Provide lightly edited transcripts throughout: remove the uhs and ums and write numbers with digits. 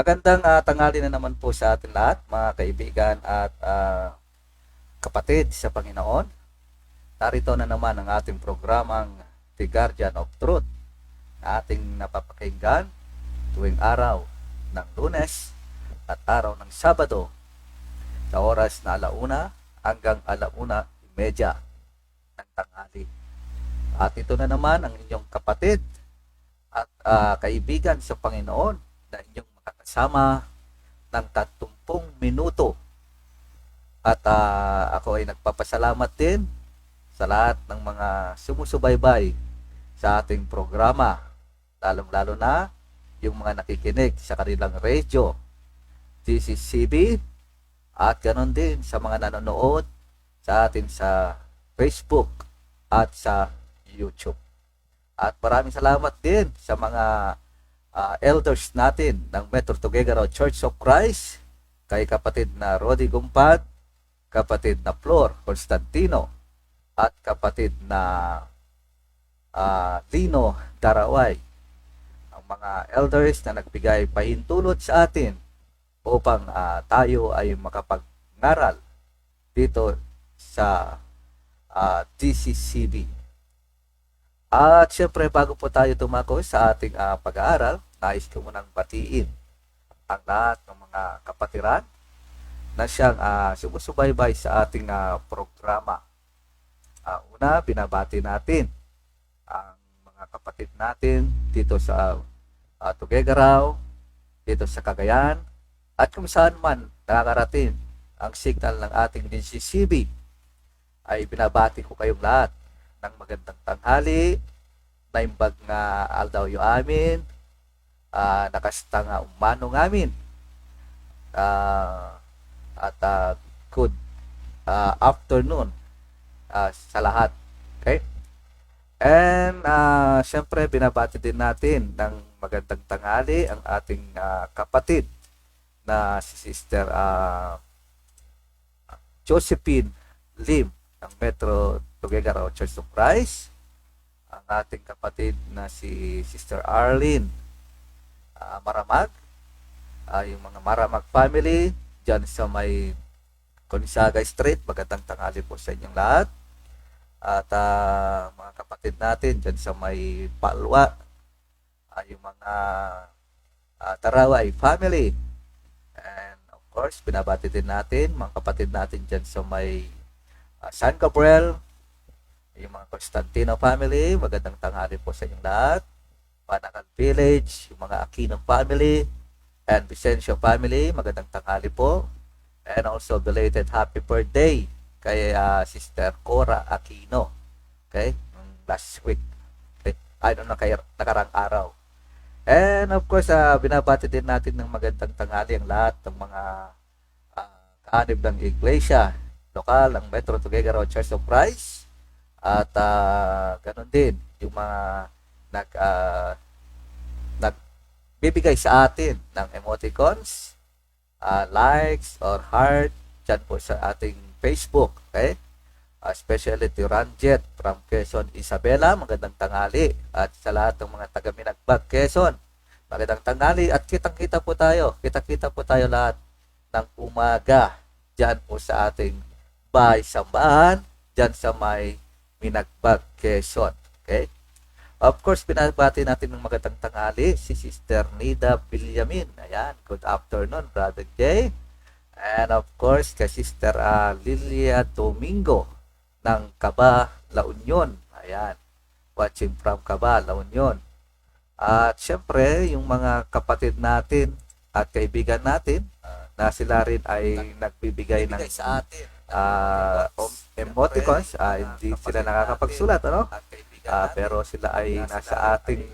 Magandang tanghali na naman po sa atin lahat, mga kaibigan at kapatid sa Panginoon. Narito na naman ang ating programang The Guardian of Truth na ating napapakinggan tuwing araw ng Lunes at araw ng Sabado sa oras na 1:00 hanggang 1:30 ng tanghali. At ito na naman ang inyong kapatid at kaibigan sa Panginoon na inyong makakasama ng 30 minuto. At ako ay nagpapasalamat din sa lahat ng mga sumusubaybay sa ating programa, lalong-lalo na yung mga nakikinig sa kanilang radio, GCCB, at ganon din sa mga nanonood sa atin sa Facebook at sa YouTube. At maraming salamat din sa mga elders natin ng Metro Tuguegarao Church of Christ, kay kapatid na Rodi Gumpad, kapatid na Flor Constantino, at kapatid na Lino Daraway, ang mga elders na nagbigay pahintulot sa atin upang tayo ay makapag-ngaral dito sa DCCB. At syempre, bago po tayo tumako sa ating pag-aaral, nais ko munang batiin ang lahat ng mga kapatiran na siyang sumusubaybay sa ating programa. Una, binabati natin ang mga kapatid natin dito sa Tuguegarao, dito sa Cagayan, at kung saan man nakakarating ang signal ng ating DCCB, ay binabati ko kayong lahat ng magandang tanghali, naimbag nga aldaw yu amin, nakasta nga umano ngamin, at good afternoon sa lahat. Okay? And syempre binabati din natin ng magandang tanghali ang ating kapatid na si Sister Josephine Lim ng Metro Tuguegarao Church of Christ, ang ating kapatid na si Sister Arlene Maramag, yung mga Maramag family dyan sa may Conisaga Street, magandang tanghali po sa inyong lahat. At mga kapatid natin dyan sa may Palwa, yung mga Taraway family, and of course binabati din natin mga kapatid natin dyan sa may San Gabriel, yung mga Constantino family, magandang tanghali po sa inyong lahat. Panakan Village, yung mga Aquino family, and Vicencio family, magandang tanghali po. And also belated happy birthday kay Sister Cora Aquino. Okay? Last week. Okay? I don't know, nakarang araw. And of course, binabati din natin ng magandang tanghali ang lahat ng mga kaanib ng iglesia lokal ng Metro Tuguegarao Church of Christ, at ganun din yung mga nagbibigay sa atin ng emoticons, likes or heart dyan po sa ating Facebook. Okay? Especially to Ranjet from Quezon Isabela, magandang tanghali. At sa lahat ng mga taga Minagbag Quezon, magandang tanghali. At kitang-kita po tayo lahat ng umaga dyan po sa ating bahay sambahan dyan sa may Minagbag, Quezon. Okay? Of course, binabati natin ng magandang tanghali si Sister Nida Villamin. Ayan, good afternoon, Brother Jay. And of course, kay Sister Lilia Domingo ng Caba, La Union. Ayan, watching from Caba, La Union. At syempre, yung mga kapatid natin at kaibigan natin na sila rin ay nagbibigay ng sa atin emoticons, hindi sila nakakapagsulat, ano? Pero sila ay nasa ating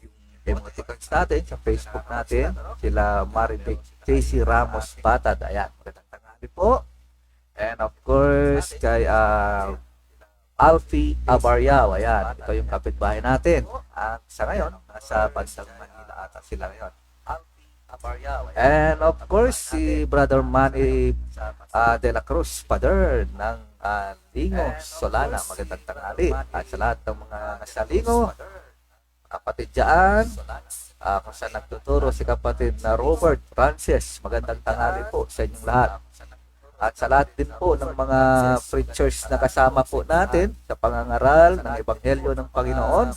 yung emoticons natin sa Facebook natin. Sila Marivic JC Ramos Batad, ayan, magandang tanghali po. And of course, kay Alfie Abaryao, ayan, ito yung kapitbahay natin. Sa ngayon, nasa bansang Manila ata sila ngayon. And of course, si Brother Manny de la Cruz, Father ng Lingo, Solana, magandang tanghali. At sa lahat ng mga nasa Lingo, kapatid dyan, kung saan nagtuturo si kapatid na Robert Francis. Magandang tanghali po sa inyong lahat. At sa lahat din po ng mga preachers na kasama po natin sa pangangaral ng Ebanghelyo ng Panginoon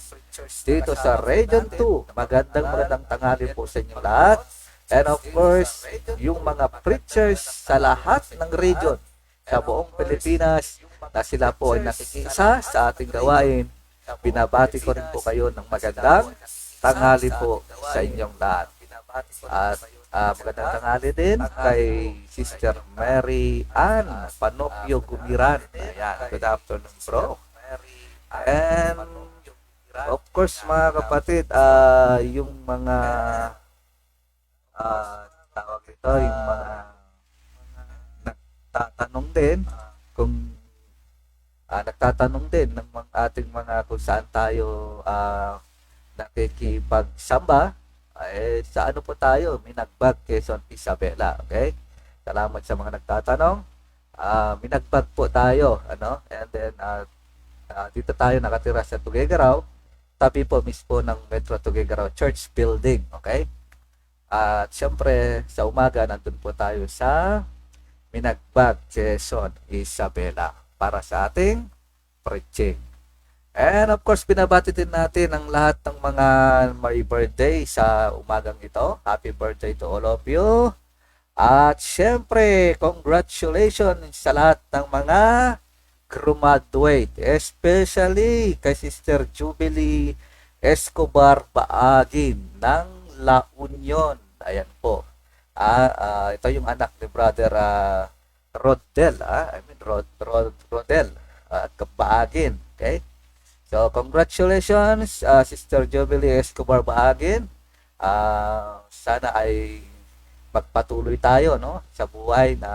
dito sa Region 2. Magandang tanghali po sa inyong lahat. And of course, yung mga preachers sa lahat ng region sa buong Pilipinas na sila po ay nakikiisa sa ating gawain. Binabati ko rin po kayo ng magandang tanghali po sa inyong lahat. At magandang tanghali din kay Sister Mary Ann Panopio Gumiran. Ayan, good afternoon bro. And of course mga kapatid, yung mga tawag ito, yung mga nagtatanong din kung nagtatanong din ng mga ating mga kung saan tayo nakikipagsamba, sa ano po tayo? Minagbag, Quezon, Isabela. Okay? Salamat sa mga nagtatanong. Minagbag po tayo, ano? And then dito tayo nakatira sa Tuguegarao, tabi po mismo ng Metro Tuguegarao Church Building. Okay? At syempre sa umaga nandun po tayo sa Minagbag, Quezon, Isabela para sa ating preaching. And of course, binabati din natin ang lahat ng mga may birthday sa umagang ito. Happy birthday to all of you. At syempre, congratulations sa lahat ng mga graduate, especially kay Sister Jubilee Escobar Baagin ng La Union. Ayan po. Ito yung anak ni Brother Rodel. Rodel Baagin. Okay? So, congratulations, Sister Jubilee Escobar Baagin. Sana ay magpatuloy tayo, no, sa buhay na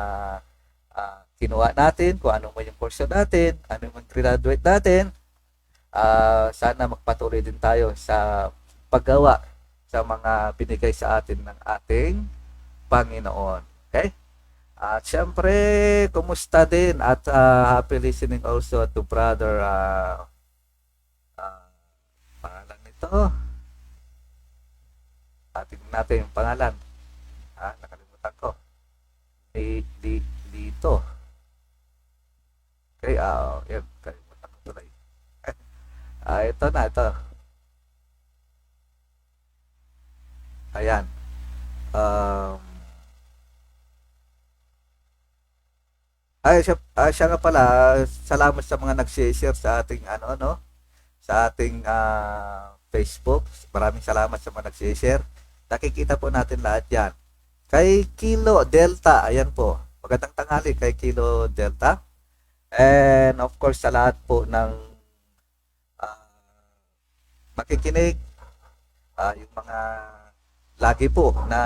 kinuha natin, kung anong may yung portion natin, anong yung graduate natin. Sana magpatuloy din tayo sa paggawa sa mga binigay sa atin ng ating Panginoon. Okay? At syempre, kumusta din at happy listening also to Brother pangalan nito. Tingnan natin yung pangalan. Nakalimutan ko. Dito. Okay, yun. Kalimutan ko tuloy. Ito na, ito. Ayan. Siya nga pala, salamat sa mga nag-share sa ating sa ating Facebook. Maraming salamat sa mga nag-share. Nakikita po natin lahat yan. Kay Kilo Delta, ayan po. Magandang tanghali kay Kilo Delta. And of course, sa lahat po ng makikinig, yung mga lagi po na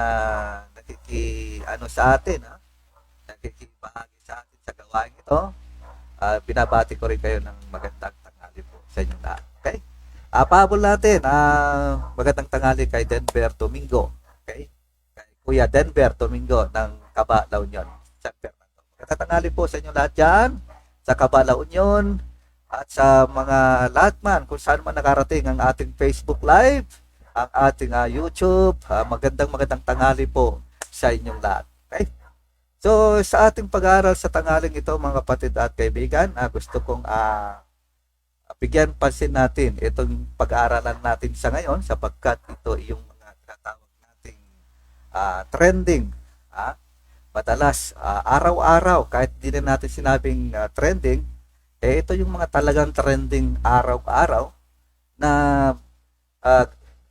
sa atin, nakikibahagi sa atin sa gawain ito. Binabati ko rin kayo ng magandang tanghali po sa inyong lahat. Okay? Pahabol natin, magandang tanghali kay Denver Domingo. Okay? Kay Kuya Denver Domingo ng Caba, La Union, San Fernando. Magandang tanghali po sa inyong lahat dyan, sa Caba, La Union, at sa mga lahat man, kung saan man nakarating ang ating Facebook Live, ang ating YouTube. Magandang tanghali po sa inyong lahat. Okay? So, sa ating pag-aaral sa tanghaling ito, mga kapatid at kaibigan, gusto kong bigyan pansin natin itong pag-aaralan natin sa ngayon sapagkat ito yung mga tinatawag nating trending. Madalas, araw-araw, kahit di na natin sinabing trending, ito yung mga talagang trending araw-araw na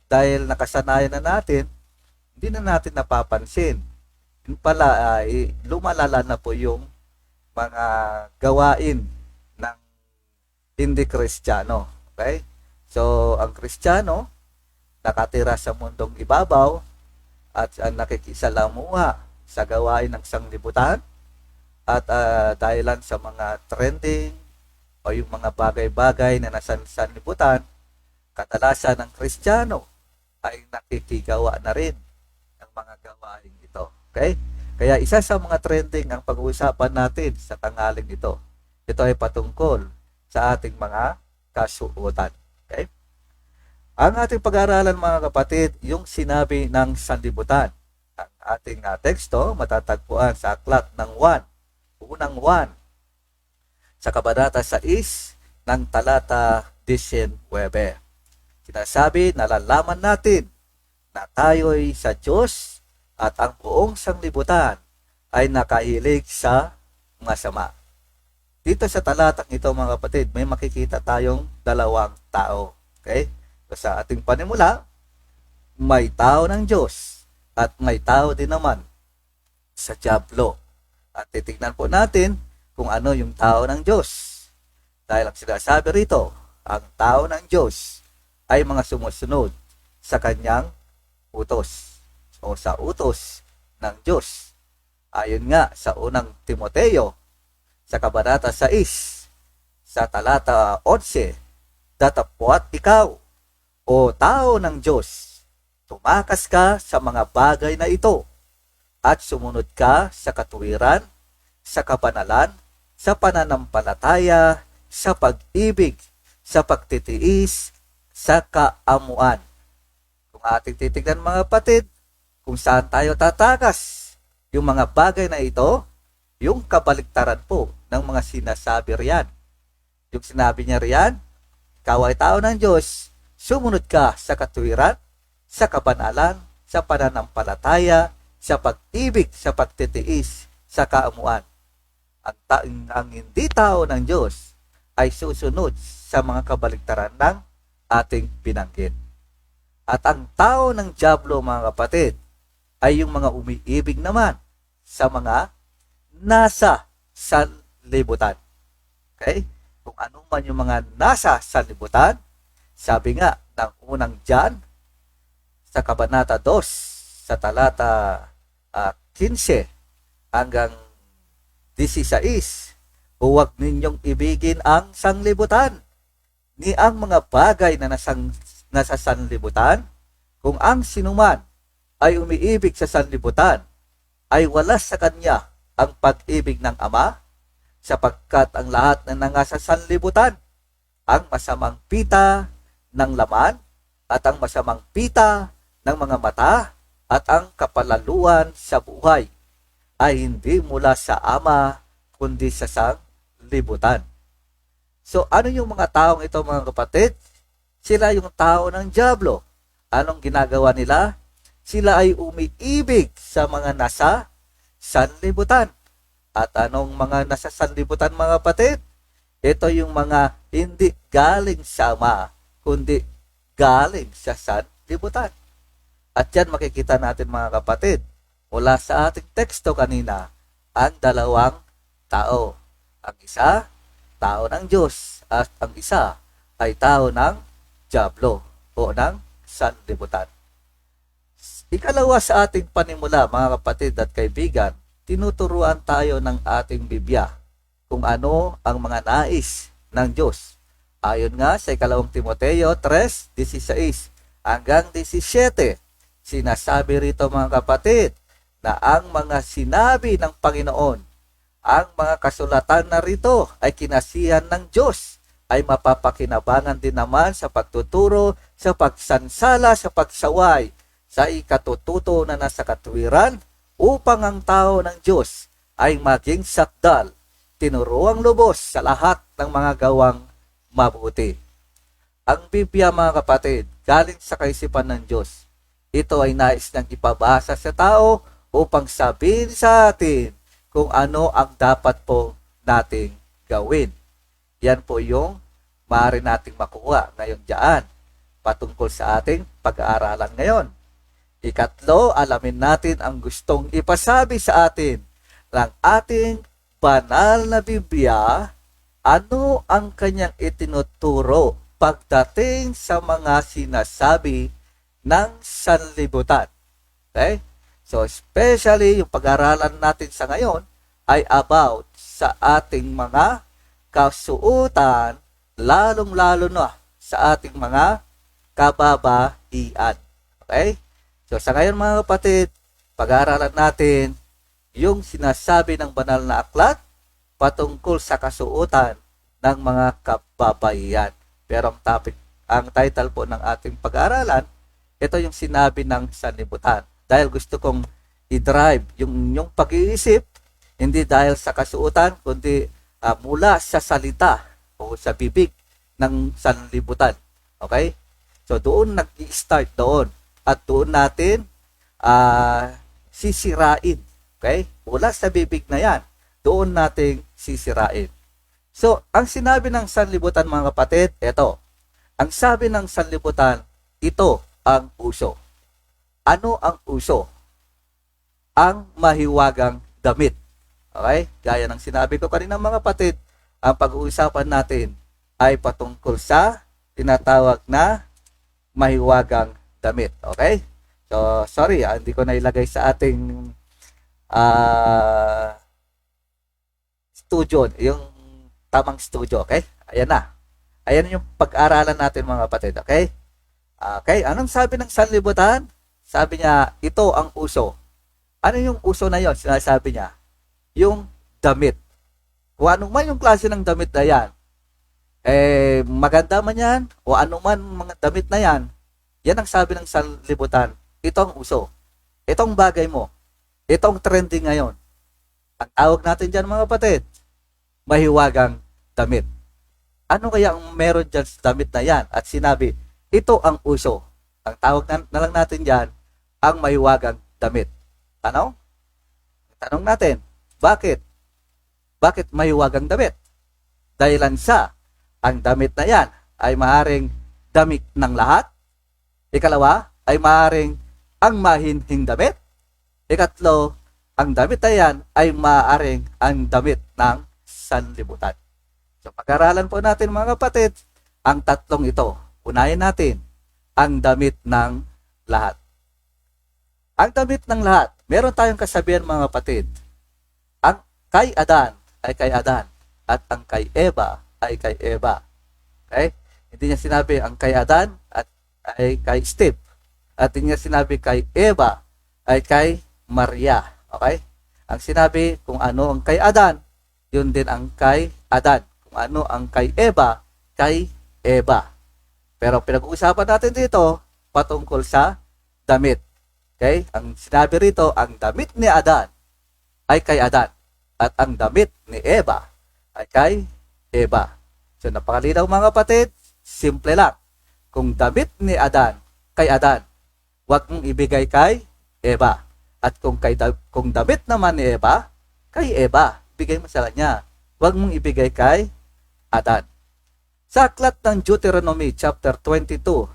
dahil nakasanayan na natin, hindi na natin napapansin. Yun pala, lumalala na po yung mga gawain ng hindi Kristiyano. Okay? So, ang Kristiyano, nakatira sa mundong ibabaw at nakikisalamuha sa gawain ng sanglibutan at dahilan sa mga trending o yung mga bagay-bagay na nasa sanlibutan, kadalasan ng Kristiyano ay nakikigawa na rin ng mga gawain ito. Okay? Kaya isa sa mga trending ang pag-uusapan natin sa tanghaling ito. Ito ay patungkol sa ating mga kasuotan. Okay? Ang ating pag-aaralan mga kapatid, yung sinabi ng sanlibutan. Ang ating teksto matatagpuan sa aklat ng unang 1, sa kabanata 6 ng talata 19. Sinasabi, nalalaman natin na tayo'y sa Diyos at ang buong sanlibutan ay nakahilig sa masama. Dito sa talatang ito mga kapatid, may makikita tayong dalawang tao. Okay? So, sa ating panimula, may tao ng Diyos at may tao din naman sa dyablo. At titignan po natin kung ano yung tao ng Diyos. Dahil ang sinasabi rito, ang tao ng Diyos ay mga sumusunod sa kanyang utos o sa utos ng Diyos. Ayon nga sa unang Timoteo, sa kabanata 6, sa talata 11, datapwat ikaw, o tao ng Diyos, tumakas ka sa mga bagay na ito at sumunod ka sa katuwiran, sa kabanalan, sa pananampalataya, sa pag-ibig, sa pagtitiis, sa kaamuan. Kung ating titignan mga kapatid, kung saan tayo tatakas, yung mga bagay na ito, yung kabaliktaran po ng mga sinasabi riyan. Yung sinabi niya riyan, ikaw ay tao ng Diyos, sumunod ka sa katuwiran, sa kabanalan, sa pananampalataya, sa pag-ibig, sa pagtitiis, sa kaamuan. Ang hindi tao ng Diyos ay susunod sa mga kabaliktaran ng ating binanggit. At ang tao ng dyablo mga kapatid ay yung mga umiibig naman sa mga nasa sanlibutan. Okay? Kung ano man yung mga nasa sanlibutan, sabi nga ng unang John sa kabanata 2 sa talata 15 hanggang 16, huwag ninyong ibigin ang sanlibutan ni ang mga bagay na nasa sanlibutan. Kung ang sinuman ay umiibig sa sanlibutan, ay wala sa kanya ang pag-ibig ng Ama, sapagkat ang lahat na nasa sanlibutan, ang masamang pita ng laman at ang masamang pita ng mga mata at ang kapalaluan sa buhay ay hindi mula sa Ama kundi sa sanlibutan. So ano yung mga taong ito mga kapatid? Sila yung tao ng dyablo. Anong ginagawa nila? Sila ay umiibig sa mga nasa sanlibutan. At anong mga nasa sanlibutan mga kapatid? Ito yung mga hindi galing sa Ama, kundi galing sa sanlibutan. At yan makikita natin mga kapatid, mula sa ating teksto kanina, ang dalawang tao. Ang isa, tao ng Diyos, at ang isa ay tao ng dyablo o ng sanlibutan. Ikalawa sa ating panimula mga kapatid at kaibigan, tinuturuan tayo ng ating Biblia kung ano ang mga nais ng Diyos. Ayon nga sa 2 Timoteo 3:16 hanggang 17, sinasabi rito mga kapatid na ang mga sinabi ng Panginoon, ang mga kasulatan na rito ay kinasihan ng Diyos, ay mapapakinabangan din naman sa pagtuturo, sa pagsansala, sa pagsaway, sa ikatututo na nasa katuwiran, upang ang tao ng Diyos ay maging sakdal, tinuruang lubos sa lahat ng mga gawang mabuti. Ang Biblia mga kapatid, galing sa kaisipan ng Diyos. Ito ay nais nang ipabasa sa tao upang sabihin sa atin kung ano ang dapat po nating gawin. Yan po yung maaari nating makuha ngayon dyan patungkol sa ating pag-aaralan ngayon. Ikatlo, alamin natin ang gustong ipasabi sa atin ng ating banal na Biblia, ano ang kanyang itinuturo pagdating sa mga sinasabi ng sanlibutan. Okay? So, especially yung pag-aaralan natin sa ngayon ay about sa ating mga kasuutan, lalong-lalo na sa ating mga kababaihan. Okay? So, sa ngayon mga kapatid, pag-aaralan natin yung sinasabi ng banal na aklat patungkol sa kasuutan ng mga kababaihan. Pero ang topic ang title po ng ating pag-aaralan, ito yung sinabi ng sanlibutan. Dahil gusto kong i-drive yung pag-iisip, hindi dahil sa kasuotan, kundi mula sa salita o sa bibig ng sanlibutan. Okay? So doon nag-i-start doon. At doon natin sisirain. Okay? Mula sa bibig na yan, doon nating sisirain. So, ang sinabi ng sanlibutan mga kapatid, ito. Ang sabi ng sanlibutan, ito ang uso. Ano ang uso? Ang mahiwagang damit. Okay? Gaya ng sinabi ko kanina mga kapatid, ang pag-uusapan natin ay patungkol sa tinatawag na mahiwagang damit. Okay? So, sorry, hindi ko na ilagay sa ating studio, yung tamang studio, okay? Ayan na. Ayan yung pag-aralan natin mga kapatid, okay? Okay, anong sabi ng sanlibutan? Sabi niya, ito ang uso. Ano yung uso na yon? Sinasabi niya, yung damit. Kung anong man yung klase ng damit na yan, maganda man yan, o anuman mga damit na yan, yan ang sabi ng sanlibutan, ito ang uso. Itong bagay mo. Itong trending ngayon. Ang tawag natin dyan mga kapatid, mahiwagang damit. Ano kaya ang meron dyan sa damit na yan? At sinabi, ito ang uso. Ang tawag na lang natin dyan, ang mahiwagang damit. Tanong? Tanong natin, bakit? Bakit mahiwagang damit? Dahilan sa, ang damit na yan ay maaaring damit ng lahat. Ikalawa, ay maaaring ang mahinhing damit. Ikatlo, ang damit na yan ay maaaring ang damit ng sanlibutan. So, pag-aralan po natin mga kapatid, ang tatlong ito. Unahin natin, ang damit ng lahat. Ang damit ng lahat, meron tayong kasabihan mga kapatid. Ang kay Adan ay kay Adan at ang kay Eva ay kay Eva. Okay? Hindi niya sinabi ang kay Adan at ay kay Steve. At hindi niya sinabi kay Eva ay kay Maria. Okay? Ang sinabi kung ano ang kay Adan, yun din ang kay Adan. Kung ano ang kay Eva, kay Eva. Pero pinag-uusapan natin dito patungkol sa damit. Okay? Ang sinabi rito, ang damit ni Adan ay kay Adan. At ang damit ni Eva ay kay Eva. So napakalinaw mga kapatid, simple lang. Kung damit ni Adan kay Adan, huwag mong ibigay kay Eva. At kung damit naman ni Eva, kay Eva, bigay mo sa kanya. Huwag mong ibigay kay Adan. Sa aklat ng Deuteronomy chapter 22,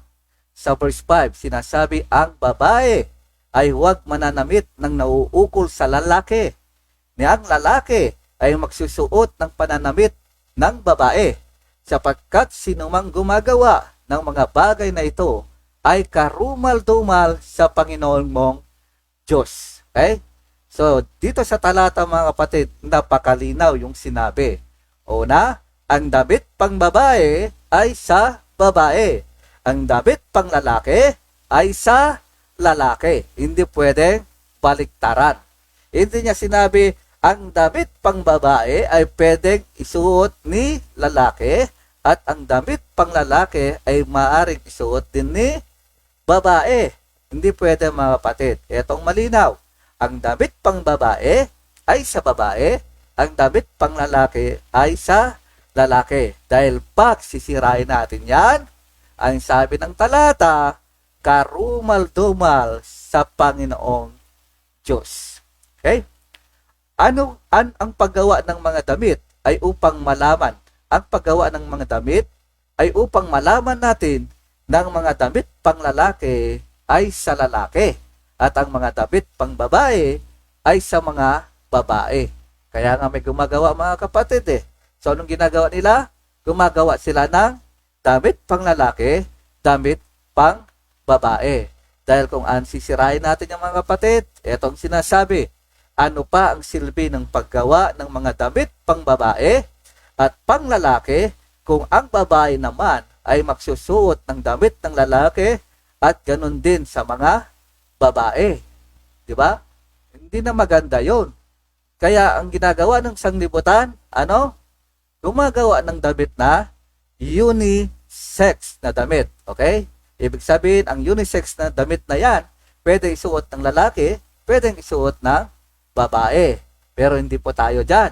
sa verse 5, sinasabi, ang babae ay huwag mananamit ng nauukol sa lalaki. Ni ang lalaki ay magsusuot ng pananamit ng babae, sapagkat sinumang gumagawa ng mga bagay na ito ay karumal-dumal sa Panginoon mong Diyos. Okay? So, dito sa talata mga kapatid, napakalinaw yung sinabi. Una, ang damit pang babae ay sa babae. Ang damit pang lalaki ay sa lalaki. Hindi pwedeng baliktaran. Hindi niya sinabi, ang damit pang babae ay pwedeng isuot ni lalaki at ang damit pang lalaki ay maaring isuot din ni babae. Hindi pwede mga kapatid. Itong malinaw. Ang damit pang babae ay sa babae. Ang damit pang lalaki ay sa lalaki. Dahil pag sisirain natin yan, ang sabi ng talata, karumal-dumal sa Panginoong Diyos. Okay? Ang paggawa ng mga damit ay upang malaman. Ang paggawa ng mga damit ay upang malaman natin na ang mga damit pang lalaki ay sa lalaki at ang mga damit pang babae ay sa mga babae. Kaya nga may gumagawa mga kapatid eh. So anong ginagawa nila? Gumagawa sila ng damit pang lalaki, damit pang babae. Dahil kung sisirain natin yung mga kapatid, etong sinasabi, ano pa ang silbi ng paggawa ng mga damit pang babae at pang lalaki kung ang babae naman ay magsusuot ng damit ng lalaki at ganun din sa mga babae. Di ba? Hindi na maganda yon. Kaya ang ginagawa ng sanglibutan, gumagawa ng damit na unisex na damit. Okay? Ibig sabihin, ang unisex na damit na yan, pwedeng isuot ng lalaki, pwedeng isuot ng babae. Pero hindi po tayo dyan.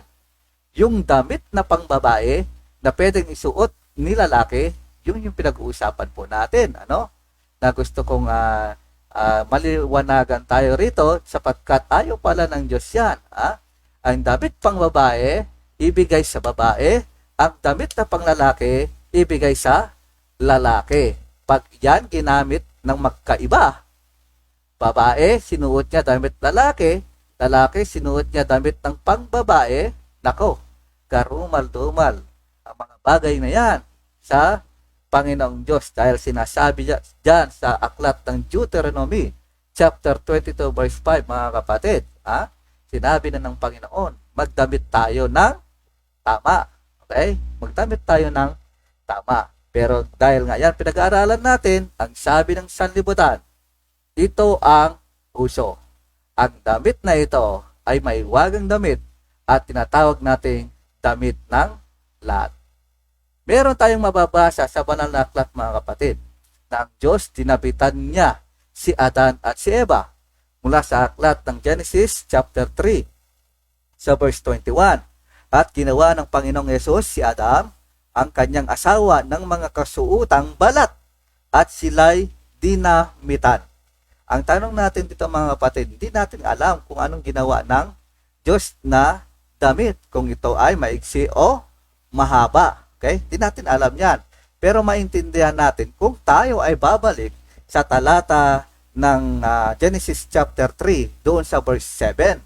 Yung damit na pangbabae na pwedeng isuot ni lalaki, yun yung pinag-uusapan po natin. Ano? Na gusto kong maliwanagan tayo rito sapagkat ayaw pala ng Diyos yan. Ang damit pangbabae, ibigay sa babae. Ang damit na panglalaki, ibigay sa lalaki. Pag yan ginamit ng magkaiba, babae, sinuot niya damit lalaki, lalaki, sinuot niya damit ng pangbabae, nako, karumal-dumal ang mga bagay na yan sa Panginoong Diyos dahil sinasabi dyan sa aklat ng Deuteronomy chapter 22 verse 5 mga kapatid, sinabi na ng Panginoon, magdamit tayo ng tama. Okay? Magdamit tayo ng tama. Pero dahil nga yan pinag-aaralan natin, ang sabi ng sanlibutan, ito ang uso. Ang damit na ito ay may wagang damit at tinatawag nating damit ng lahat. Meron tayong mababasa sa banal na aklat mga kapatid na ang Diyos dinabitan niya si Adan at si Eva mula sa aklat ng Genesis chapter 3 sa verse 21. At ginawa ng Panginoong Yesus si Adam ang kanyang asawa ng mga kasuutang balat at sila'y dinamitan. Ang tanong natin dito mga kapatid, hindi natin alam kung anong ginawa ng Diyos na damit, kung ito ay maiksi o mahaba. Okay? Hindi natin alam yan. Pero maintindihan natin kung tayo ay babalik sa talata ng Genesis chapter 3 doon sa verse 7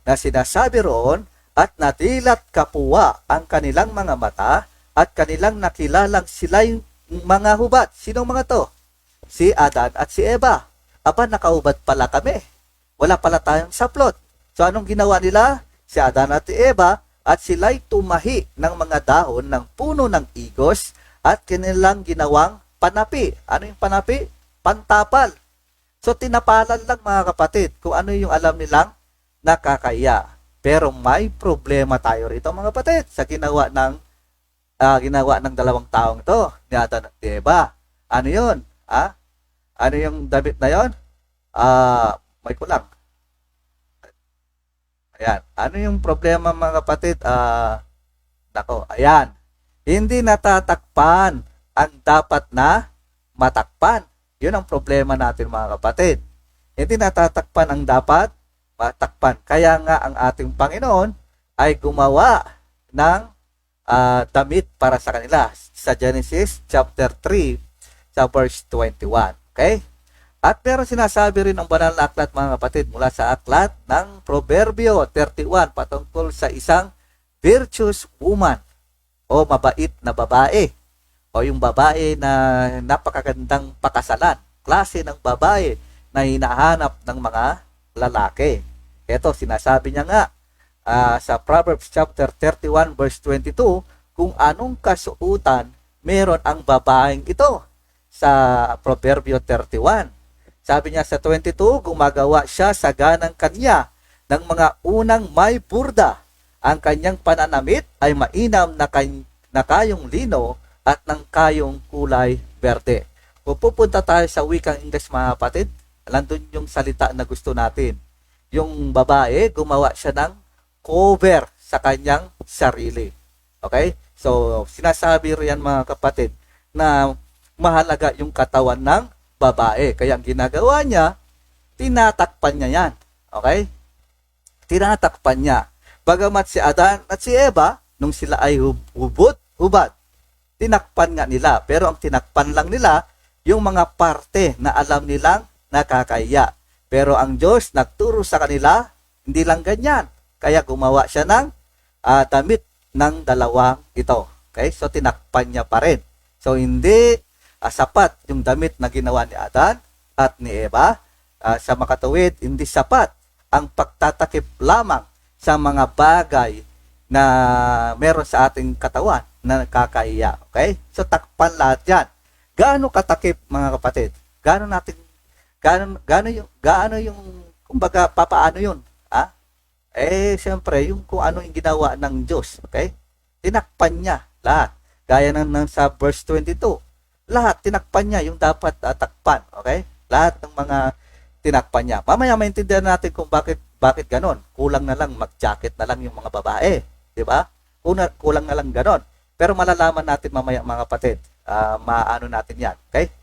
na sinasabi roon, at natilat kapuwa ang kanilang mga mata at kanilang nakilalang sila'y mga hubad. Sinong mga to? Si Adan at si Eva. Aba, nakahubad pala kami. Wala pala tayong saplot. So anong ginawa nila? Si Adan at si Eva at sila'y tumahi ng mga dahon ng puno ng igos at kanilang ginawang panapi. Ano yung panapi? Pantapal. So tinapalan lang mga kapatid kung ano yung alam nilang nakakaya. Pero may problema tayo rito mga kapatid sa ginawa ng dalawang taong ito, ni Adan at Eva. Ano yun? Ano yung damit na yun? May kulang. Ayan. Ano yung problema mga kapatid? Ayan. Hindi natatakpan ang dapat na matakpan. Yun ang problema natin mga kapatid. Hindi natatakpan ang dapat matakpan. Kaya nga ang ating Panginoon ay gumawa ng damit para sa kanila sa Genesis chapter 3 sa verse 21. Okay? At pero sinasabi rin ng banal na aklat mga kapatid mula sa aklat ng Proverbio 31 patungkol sa isang virtuous woman o mabait na babae o yung babae na napakagandang pakasalan, klase ng babae na hinahanap ng mga lalaki. Ito, sinasabi niya nga sa Proverbs chapter 31 verse 22 kung anong kasuutan meron ang babaeng ito sa Proverbio 31. Sabi niya sa 22, gumagawa siya sa ganang kanya ng mga unang may burda. Ang kanyang pananamit ay mainam na kayong lino at ng kayong kulay berde. Kung pupunta tayo sa wikang English mga kapatid, nandun yung salita na gusto natin. Yung babae, gumawa siya ng cover sa kanyang sarili. Okay? So, sinasabi riyan mga kapatid na mahalaga yung katawan ng babae. Kaya ang ginagawa niya, tinatakpan niya yan. Okay? Tinatakpan niya. Bagamat si Adan at si Eva, nung sila ay hubad, tinakpan nga nila. Pero ang tinakpan lang nila, yung mga parte na alam nilang nakakaya. Pero ang Diyos nagturo sa kanila, hindi lang ganyan. Kaya gumawa siya ng damit ng dalawang ito. Okay? So, tinakpan niya pa rin. So, hindi sapat yung damit na ginawa ni Adan at ni Eva. Sa makatuwid, hindi sapat ang pagtatakip lamang sa mga bagay na meron sa ating katawan na nakakaiya. Okay? So, takpan lahat yan. Gaano katakip, mga kapatid? Gaano yung kumbaga, papaano yun? Siyempre, yung kung ano yung ginawa ng Diyos. Okay? Tinakpan niya lahat. Gaya ng sa verse 22. lahat tinakpan niya yung dapat takpan, okay? Lahat ng mga tinakpan niya. Mamaya maintindihan natin kung bakit ganon. Kulang na lang mag-jacket na lang yung mga babae, di ba? Kulang na lang ganon. Pero malalaman natin mamaya mga kapatid. Maano natin yan, okay?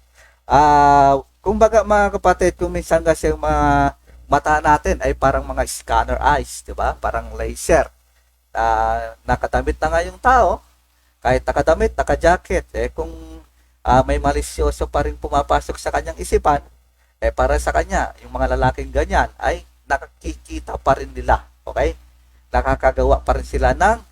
Kumbaga mga kapatid, kung minsan kasi yung mga mata natin ay parang mga scanner eyes, di ba? Parang laser. Nakadamit na nga yung tao, kahit nakadamit, naka-jacket, kung may malisyoso pa rin pumapasok sa kanyang isipan, para sa kanya, yung mga lalaking ganyan ay nakikita pa rin nila, okay? Nakakagawa pa rin sila ng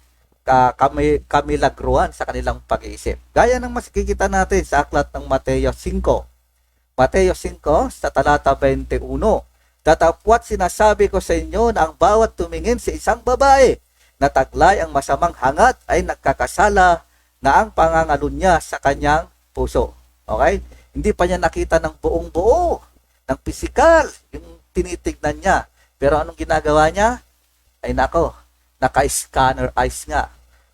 kamilagruan sa kanilang pag-iisip. Gaya ng makikita natin sa aklat ng Mateo 5. Mateo 5 sa talata 21. Datapwat sinasabi ko sa inyo na ang bawat tumingin sa isang babae na taglay ang masamang hangat ay nagkakasala na ang pangangalo niya sa kanyang puso. Okay? Hindi pa niya nakita ng buong buo, ng pisikal, yung tinitignan niya. Pero anong ginagawa niya? Ay nako, naka-scanner eyes nga.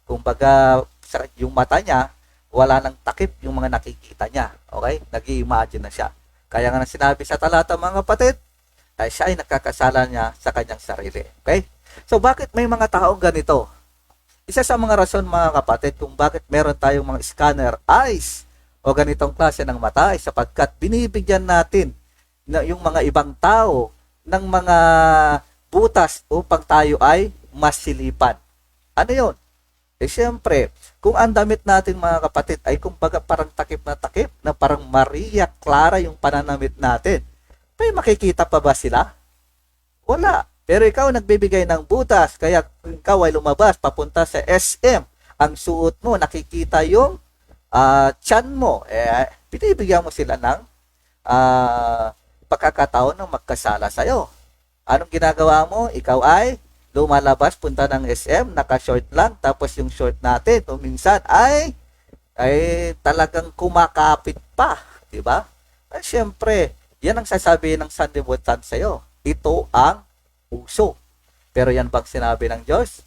Kumbaga, yung mata niya, wala nang takip yung mga nakikita niya. Okay? Nag-i-imagine na siya. Kaya nga sinabi sa talata mga kapatid, ay siya ay nakakasala niya sa kanyang sarili. Okay? So, bakit may mga taong ganito? Isa sa mga rason mga kapatid kung bakit meron tayong mga scanner eyes o ganitong klase ng mata ay sapagkat binibigyan natin na yung mga ibang tao ng mga butas upang tayo ay masilipan. Ano yun? Siyempre, kung ang damit natin mga kapatid ay kumbaga parang takip na parang Maria Clara yung pananamit natin, may makikita pa ba sila? Wala. Pero ikaw nagbibigay ng butas, kaya kung ikaw ay lumabas, papunta sa SM, ang suot mo, nakikita yung tiyan mo, binibigyan mo sila ng pagkakataon ng magkasala sa'yo. Anong ginagawa mo? Ikaw ay lumalabas, punta ng SM, naka-short lang, tapos yung short natin, o minsan ay talagang kumakapit pa, di ba? Ay, syempre, yan ang sasabihin ng sanlibutan sa'yo. Ito ang puso. Pero yan bang sinabi ng Diyos?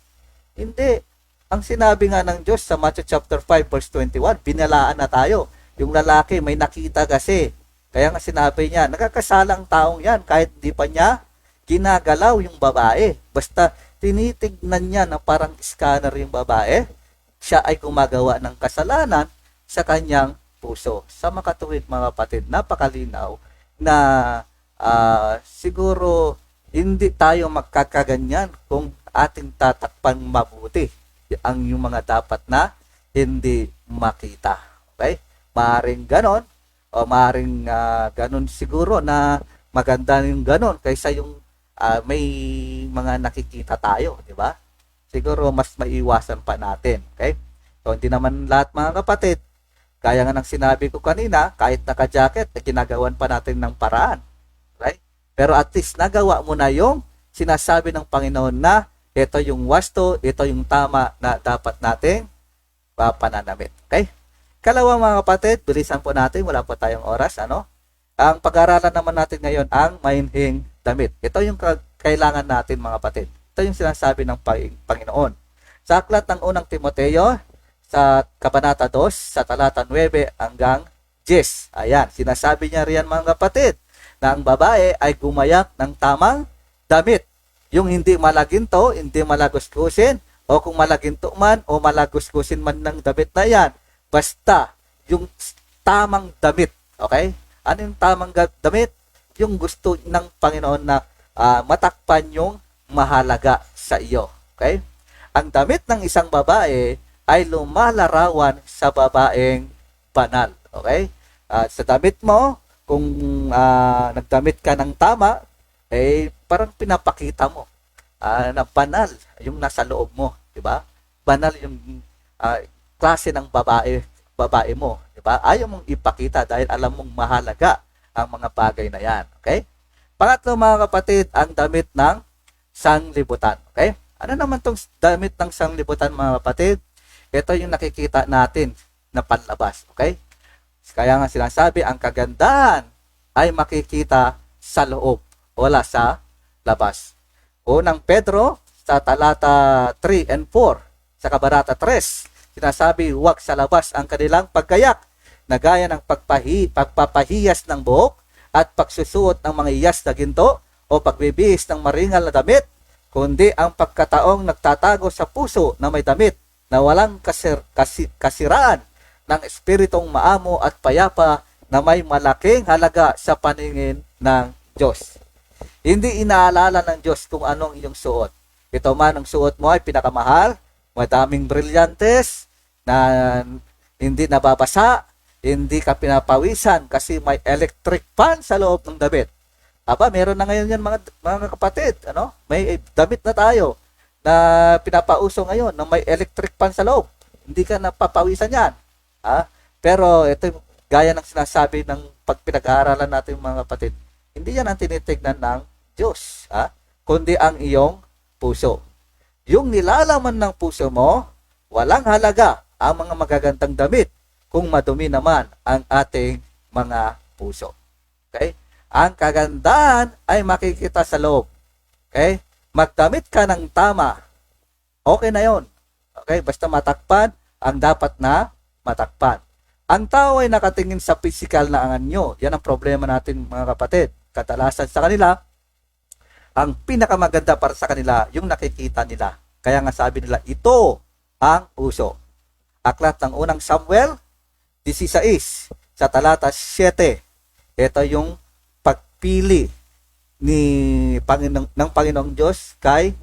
Hindi. Ang sinabi nga ng Diyos sa Matthew chapter 5 verse 21, binalaan na tayo. Yung lalaki may nakita kasi. Kaya nga sinabi niya, nakakasalang taong yan kahit di pa niya ginagalaw yung babae. Basta tinitignan niya na parang scanner yung babae, siya ay gumagawa ng kasalanan sa kanyang puso. Sa makatuwid mga kapatid, napakalinaw na siguro hindi tayo magkakaganyan kung ating tatakpan mabuti ang yung mga dapat na hindi makita. Okay? Maaring ganon o maaring ganon siguro na maganda yung ganon kaysa yung may mga nakikita tayo, di ba? Siguro mas maiwasan pa natin. Okay? So hindi naman lahat mga kapatid, kaya nga ng sinabi ko kanina, kahit naka-jacket, ginagawan pa natin ng paraan. Right? Pero at least nagawa mo na yung sinasabi ng Panginoon na ito yung wasto, ito yung tama na dapat nating pananamit. Okay? Kalawa mga kapatid, bilisan po natin, wala po tayong oras. Ang pag-aaralan naman natin ngayon ang mainhing damit. Ito yung kailangan natin mga kapatid. Ito yung sinasabi ng Panginoon. Sa aklat ng unang Timoteo, sa Kabanata 2, sa talata 9 hanggang 10. Ayan, sinasabi niya riyan mga kapatid, na ang babae ay gumayak ng tamang damit. Yung hindi malaginto, hindi malaguskusin, o kung malaginto man o malaguskusin man ng damit na yan, basta yung tamang damit. Okay? Ano yung tamang damit? Yung gusto ng Panginoon na matakpan yung mahalaga sa iyo. Okay? Ang damit ng isang babae ay lumalarawan sa babaeng banal. Okay? Sa damit mo, kung nagdamit ka ng tama, parang pinapakita mo na banal yung nasa loob mo, di ba? Banal yung klase ng babae mo, di ba? Ayaw mong ipakita dahil alam mong mahalaga ang mga bagay na yan, okay? Pangatlo mga kapatid, ang damit ng sanglibutan, okay? Ano naman tong damit ng sanglibutan mga kapatid? Ito yung nakikita natin na panlabas, okay? Kaya nga sinasabi, ang kagandahan ay makikita sa loob, wala sa labas. Unang Pedro, sa talata 3 and 4, sa kabanata 3, sinasabi, huwag sa labas ang kanilang pagkayak, na gaya ng pagpapahiyas ng buhok at pagsusuot ng mga iyas na ginto o pagbibihis ng maringal na damit, kundi ang pagkataong nagtatago sa puso na may damit na walang kasiraan ng espiritong maamo at payapa na may malaking halaga sa paningin ng Diyos. Hindi inaalala ng Diyos kung anong iyong suot. Ito man ang suot mo ay pinakamahal, madaming brilyantes na hindi nababasa, hindi ka pinapawisan kasi may electric fan sa loob ng damit. Aba, meron na ngayon yan mga kapatid, May damit na tayo na pinapauso ngayon na may electric fan sa loob. Hindi ka napapawisan yan. Pero ito gaya ng sinasabi ng pag pinag-aaralan natin mga kapatid, hindi yan ang tinitignan ng Diyos, kundi ang iyong puso. Yung nilalaman ng puso mo, walang halaga ang mga magagandang damit kung madumi naman ang ating mga puso. Okay? Ang kagandahan ay makikita sa loob. Okay? Magdamit ka ng tama. Okay na yon. Okay? Basta matakpan ang dapat na matakpan. Ang tao ay nakatingin sa physical na anyo. Yan ang problema natin mga kapatid. Kadalasan sa kanila, ang pinakamaganda para sa kanila, yung nakikita nila. Kaya nga sabi nila, ito ang uso. Aklat ng unang Samuel 16 sa talata 7. Ito yung pagpili ng Panginoong Diyos kay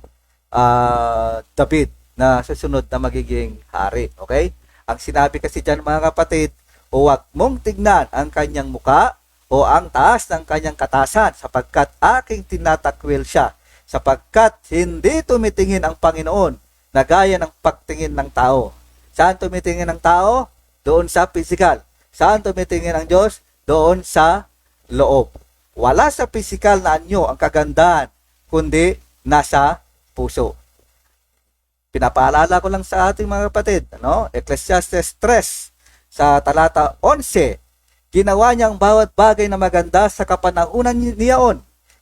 David na susunod na magiging hari. Okay? Ang sinabi kasi dyan mga kapatid, huwag mong tignan ang kanyang muka o ang taas ng kanyang katasan sapagkat aking tinatakwil siya. Sapagkat hindi tumitingin ang Panginoon na gaya ng pagtingin ng tao. Saan tumitingin ang tao? Doon sa physical. Saan tumitingin ang Diyos? Doon sa loob. Wala sa physical na anyo ang kagandahan, kundi nasa puso. Pinapaalala ko lang sa ating mga kapatid, Ecclesiastes 3 sa talata 11, ginawa niya ang bawat bagay na maganda sa kapanahunan niyaon.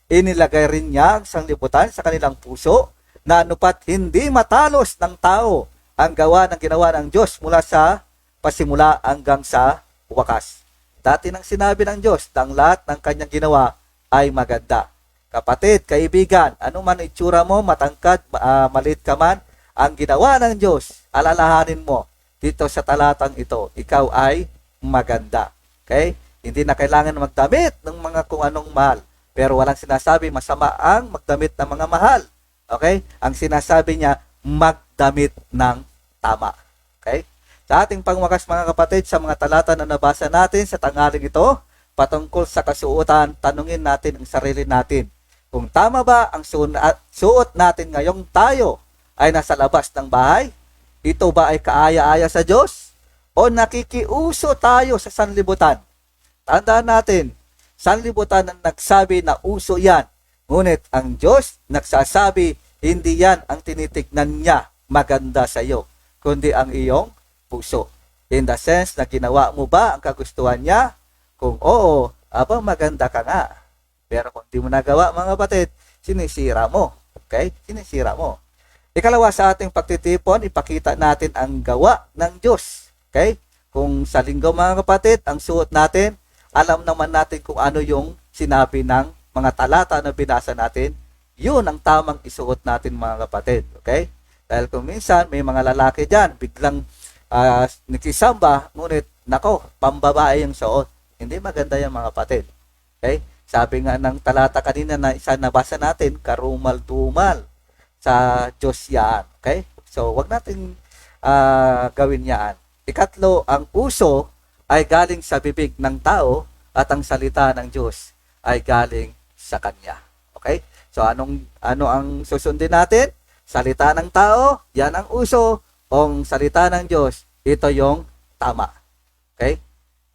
Inilagay rin niya ang sanglibutan sa kanilang puso na anupat hindi matalos ng tao ang ginawa ng Diyos mula sa pasimula hanggang sa wakas. Dati nang sinabi ng Diyos na ang lahat ng kanyang ginawa ay maganda. Kapatid, kaibigan, ano man itsura mo, matangkad, maliit ka man, ang ginawa ng Diyos, alalahanin mo dito sa talatang ito, ikaw ay maganda. Okay? Hindi na kailangan magdamit ng mga kung anong mahal. Pero walang sinasabi masama ang magdamit ng mga mahal. Okay? Ang sinasabi niya, magdamit ng tama. Okay? Sa ating pangwakas mga kapatid, sa mga talata na nabasa natin sa tanghaling ito, patungkol sa kasuotan, tanungin natin ang sarili natin. Kung tama ba ang suot natin ngayong tayo ay nasa labas ng bahay? Ito ba ay kaaya-aya sa Diyos? O nakikiuso tayo sa sanlibutan? Tandaan natin, sanlibutan ang nagsabi na uso yan. Ngunit ang Diyos nagsasabi, hindi yan ang tinitignan niya maganda sa iyo, kundi ang iyong puso. In the sense na ginawa mo ba ang kagustuhan niya? Kung oo, maganda ka nga. Pero kung di mo nagawa mga kapatid, sinisira mo. Okay? Sinisira mo. Ikalawa sa ating pagtitipon, ipakita natin ang gawa ng Diyos. Okay? Kung sa linggo mga kapatid, ang suot natin, alam naman natin kung ano yung sinabi ng mga talata na binasa natin, yun ang tamang isuot natin mga kapatid. Okay? Dahil kung minsan may mga lalaki dyan, biglang nakisamba, ngunit nako, pambabae yung suot. Hindi maganda yan mga kapatid. Okay? Sabi nga ng talata kanina na isa nabasa natin, karumal-tumal sa Diyos yan. Okay? So, wag natin gawin yan. Ikatlo, ang uso ay galing sa bibig ng tao at ang salita ng Diyos ay galing sa Kanya. Okay? So, ano ang susundin natin? Salita ng tao, yan ang uso. O salita ng Diyos, ito yung tama. Okay?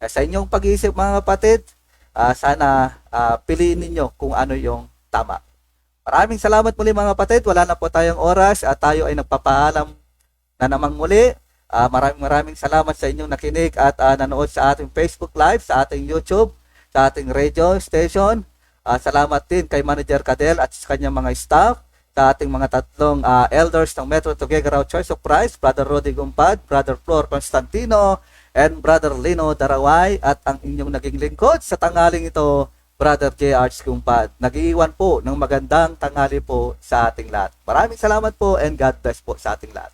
Sa inyong pag-iisip mga kapatid, sana piliin ninyo kung ano yung tama. Maraming salamat muli mga kapatid. Wala na po tayong oras at tayo ay nagpapaalam na namang muli. Maraming salamat sa inyong nakinig at nanood sa ating Facebook Live, sa ating YouTube, sa ating radio station. Salamat din kay Manager Cadel at sa kanyang mga staff, sa ating mga tatlong elders ng Metro Tuguegarao Church of Christ, Brother Rodi Gumpad, Brother Flor Constantino, and Brother Lino Daraway at ang inyong naging lingkod sa tanghaling ito, Brother J. Arts Kumpad. Nag-iwan po ng magandang tanghali po sa ating lahat. Maraming salamat po and God bless po sa ating lahat.